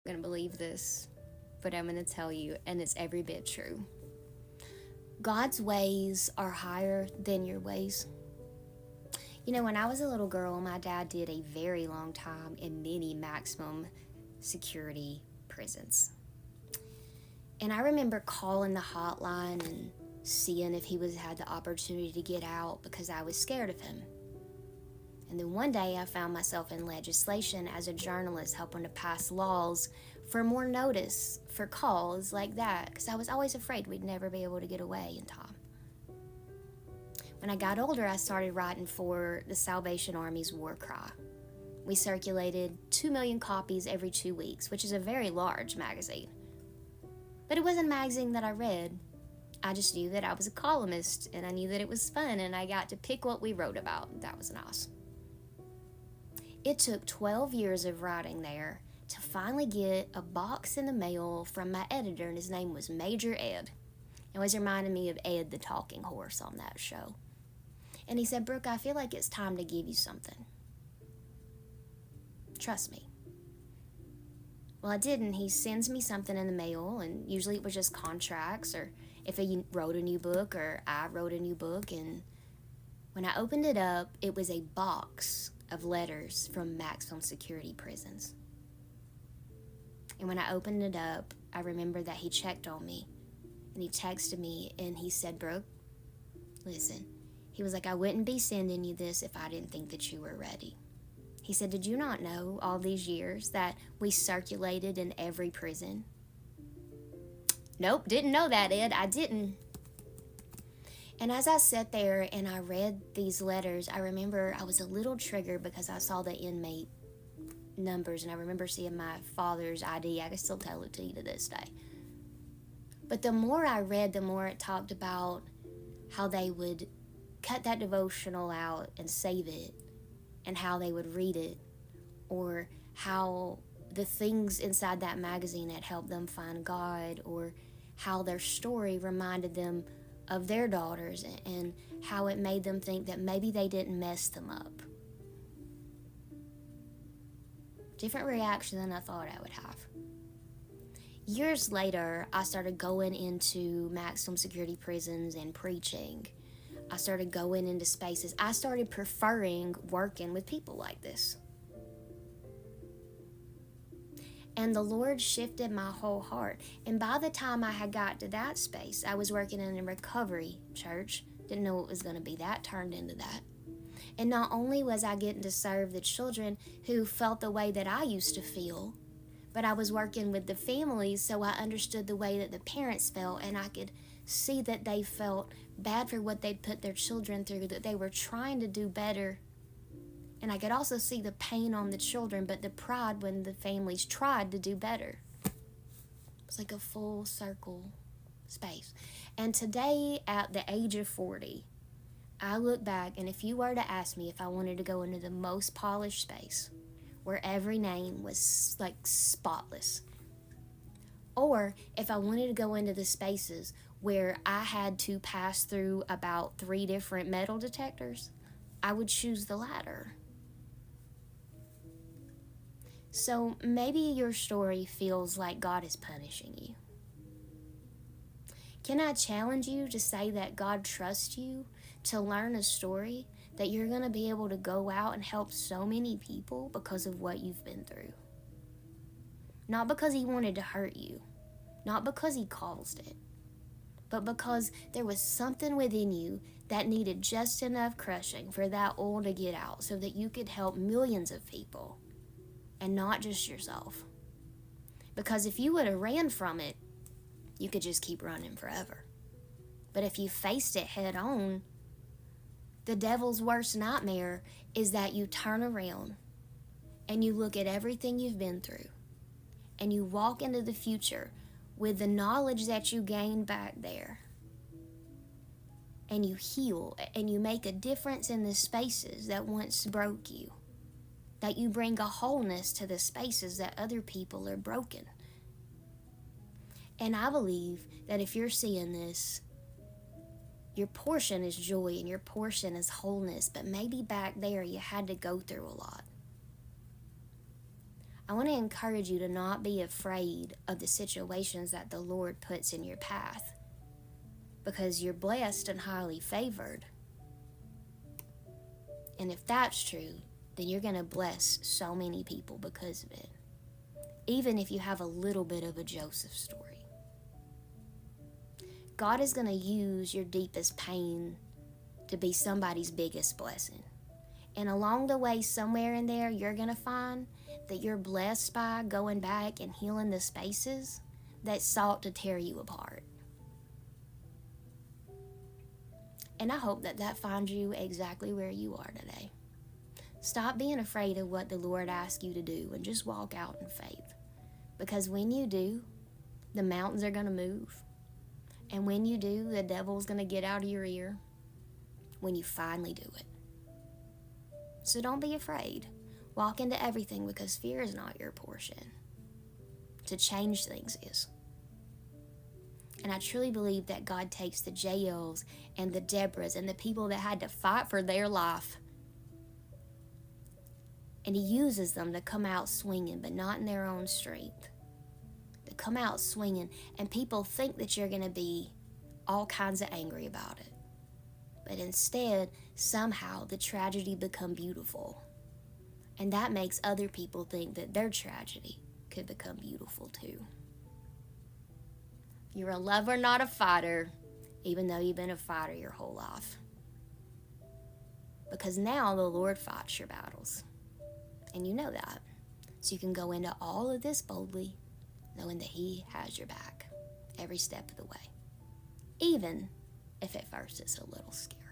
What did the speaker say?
Going to believe this, but I'm going to tell you, and it's every bit true. God's ways are higher than your ways. You know, when I was a little girl, my dad did a very long time in many maximum security prisons. And I remember calling the hotline and seeing if he had the opportunity to get out because I was scared of him. And then one day I found myself in legislation as a journalist helping to pass laws for more notice for calls like that because I was always afraid we'd never be able to get away in time. When I got older, I started writing for the Salvation Army's War Cry. We circulated 2 million copies every 2 weeks, which is a very large magazine. But it wasn't a magazine that I read. I just knew that I was a columnist, and I knew that it was fun, and I got to pick what we wrote about. That was nice. It took 12 years of writing there to finally get a box in the mail from my editor, and his name was Major Ed. It always reminded me of Ed the Talking Horse on that show. And he said, "Brooke, I feel like it's time to give you something. Trust me." Well, I didn't. He sends me something in the mail, and usually it was just contracts, or if he wrote a new book, or I wrote a new book. And when I opened it up, it was a box of letters from maximum security prisons. And when I opened it up, I remember that he checked on me, and he texted me, and he said, "Brooke, listen." He was like, "I wouldn't be sending you this if I didn't think that you were ready." He said, "Did you not know all these years that we circulated in every prison?" Nope, didn't know that, Ed. I didn't. And as I sat there and I read these letters, I remember I was a little triggered because I saw the inmate numbers, and I remember seeing my father's ID. I can still tell it to you to this day. But the more I read, the more it talked about how they would cut that devotional out and save it, and how they would read it, or how the things inside that magazine had helped them find God, or how their story reminded them of their daughters, and how it made them think that maybe they didn't mess them up. Different reaction than I thought I would have. Years later, I started going into maximum security prisons and preaching. I started going into spaces. I started preferring working with people like this. And the Lord shifted my whole heart. And by the time I had got to that space, I was working in a recovery church. Didn't know it was going to be that, turned into that. And not only was I getting to serve the children who felt the way that I used to feel, but I was working with the families, so I understood the way that the parents felt, and I could see that they felt bad for what they'd put their children through, that they were trying to do better. And I could also see the pain on the children, but the pride when the families tried to do better. It was like a full circle space. And today, at the age of 40, I look back, and if you were to ask me if I wanted to go into the most polished space, where every name was like spotless, or if I wanted to go into the spaces where I had to pass through about 3 different metal detectors, I would choose the latter. So maybe your story feels like God is punishing you. Can I challenge you to say that God trusts you to learn a story that you're going to be able to go out and help so many people because of what you've been through? Not because he wanted to hurt you, not because he caused it, but because there was something within you that needed just enough crushing for that oil to get out so that you could help millions of people and not just yourself. Because if you would have ran from it, you could just keep running forever. But if you faced it head on, the devil's worst nightmare is that you turn around and you look at everything you've been through and you walk into the future with the knowledge that you gained back there, and you heal and you make a difference in the spaces that once broke you, that you bring a wholeness to the spaces that other people are broken. And I believe that if you're seeing this, your portion is joy and your portion is wholeness, but maybe back there you had to go through a lot. I want to encourage you to not be afraid of the situations that the Lord puts in your path, because you're blessed and highly favored. And if that's true, then you're going to bless so many people because of it, even if you have a little bit of a Joseph story. God is going to use your deepest pain to be somebody's biggest blessing. And along the way, somewhere in there, you're going to find that you're blessed by going back and healing the spaces that sought to tear you apart. And I hope that that finds you exactly where you are today. Stop being afraid of what the Lord asks you to do and just walk out in faith. Because when you do, the mountains are going to move. And when you do, the devil's going to get out of your ear when you finally do it. So don't be afraid. Walk into everything, because fear is not your portion. To change things is. And I truly believe that God takes the Jaels and the Deborahs and the people that had to fight for their life, and he uses them to come out swinging, but not in their own strength. To come out swinging, and people think that you're going to be all kinds of angry about it. But instead, somehow the tragedy become beautiful. And that makes other people think that their tragedy could become beautiful too. You're a lover, not a fighter, even though you've been a fighter your whole life. Because now the Lord fights your battles. And you know that. So you can go into all of this boldly, knowing that he has your back every step of the way. Even if at first it's a little scary.